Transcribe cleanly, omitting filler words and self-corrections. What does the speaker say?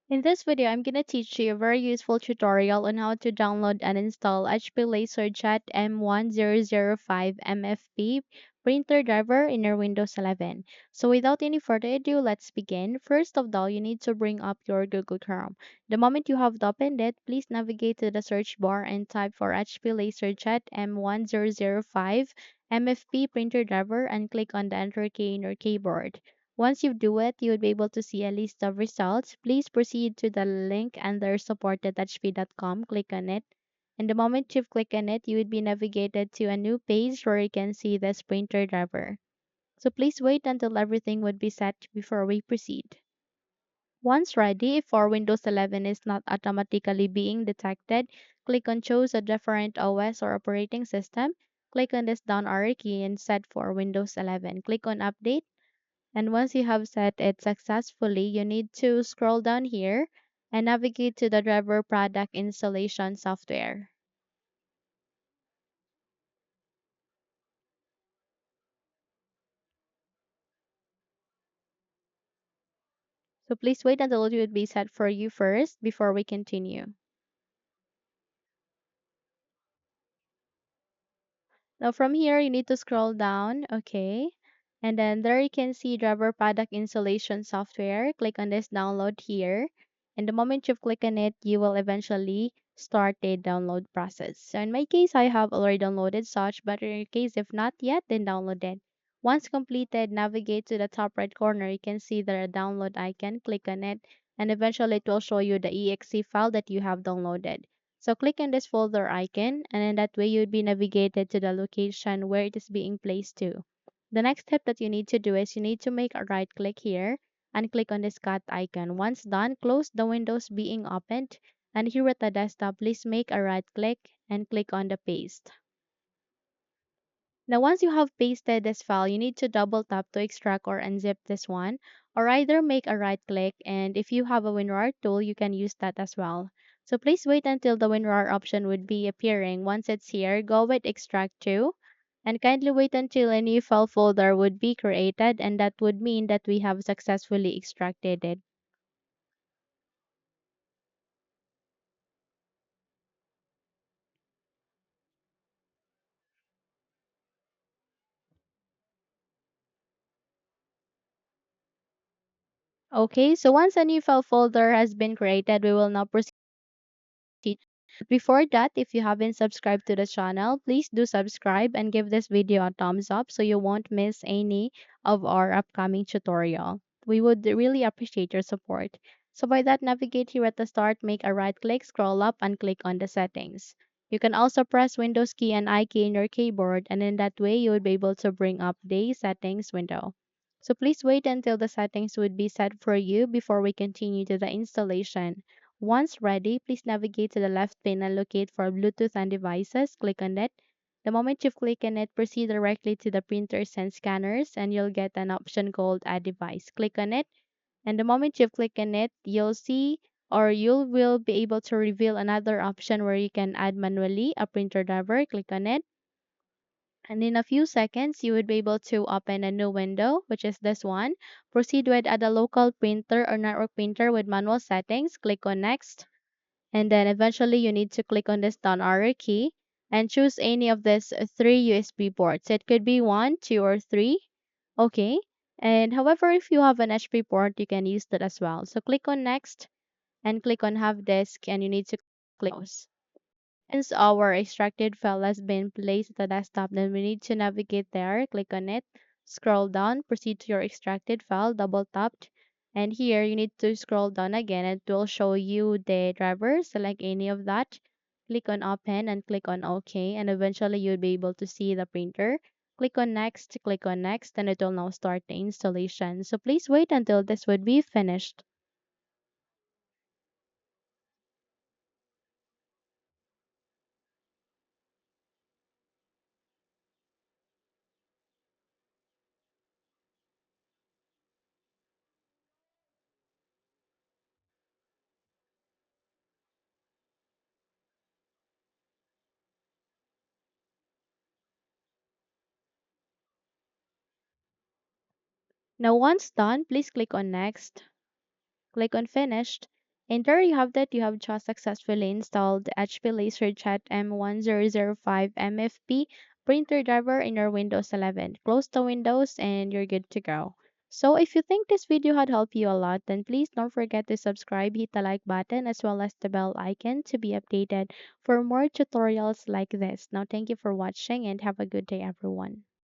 In this video, I'm gonna teach you a very useful tutorial on how to download and install HP LaserJet M1005 MFP printer driver in your Windows 11. So without any further ado, let's begin. First of all, you need to bring up your Google Chrome. The moment you have opened it, please navigate to the search bar and type for HP LaserJet M1005 MFP printer driver and click on the enter key in your keyboard. Once you do it, you would be able to see a list of results. Please proceed to the link under support.hp.com. Click on it. And the moment you click on it, you would be navigated to a new page where you can see this printer driver. So please wait until everything would be set before we proceed. Once ready, if our Windows 11 is not automatically being detected, click on Choose a different OS or operating system. Click on this down arrow key and set for Windows 11. Click on Update, and once you have set it successfully, you need to scroll down here and navigate to the driver product installation software. So please wait until it will be set for you first before we continue. Now from here, you need to scroll down, okay? And then there you can see driver product installation software. Click on this download here. And the moment you click on it, you will eventually start the download process. So in my case, I have already downloaded such, but in your case, if not yet, then download it. Once completed, navigate to the top right corner. You can see the download icon. Click on it, and eventually it will show you the exe file that you have downloaded. So click on this folder icon, and in that way you would be navigated to the location where it is being placed to. The next step that you need to do is you need to make a right click here and click on this cut icon. Once done, close the windows being opened, and here at the desktop, please make a right click and click on the paste. Now, once you have pasted this file, you need to double tap to extract or unzip this one, or either make a right click, and if you have a WinRAR tool, you can use that as well. So please wait until the WinRAR option would be appearing. Once it's here, go with extract to, and kindly wait until a new file folder would be created, and that would mean that we have successfully extracted it. Okay, so once a new file folder has been created, we will now proceed. Before that, if you haven't subscribed to the channel, please do subscribe and give this video a thumbs up so you won't miss any of our upcoming tutorial. We would really appreciate your support. So by that, navigate here at the start, make a right click, scroll up and click on the settings. You can also press Windows key and I key in your keyboard, and in that way you would be able to bring up the settings window. So please wait until the settings would be set for you before we continue to the installation. Once ready, please navigate to the left pane and locate for Bluetooth and devices. Click on it. The moment you click on it, proceed directly to the printers and scanners, and you'll get an option called Add Device. Click on it, and the moment you click on it, you'll see or you will be able to reveal another option where you can add manually a printer driver. Click on it, and in a few seconds, you would be able to open a new window, which is this one. Proceed with add a local printer or network printer with manual settings. Click on Next, and then eventually you need to click on this down arrow key and choose any of these three USB ports. It could be one, two, or three. Okay. And however, if you have an HP port, you can use that as well. So click on Next and click on Have Disk, and you need to close. Since our extracted file has been placed at the desktop, then we need to navigate there, click on it, scroll down, proceed to your extracted file, double tapped, and here you need to scroll down again and it will show you the driver. Select any of that, click on open and click on OK, and eventually you'll be able to see the printer. Click on next, and it will now start the installation. So please wait until this would be finished. Now once done, please click on next, click on finished, And there you have that. You have just successfully installed the HP LaserJet M1005 MFP printer driver in your Windows 11. Close the windows and you're good to go. So if you think this video had helped you a lot, then please don't forget to subscribe, hit the like button as well as the bell icon to be updated for more tutorials like this. Now thank you for watching and have a good day everyone.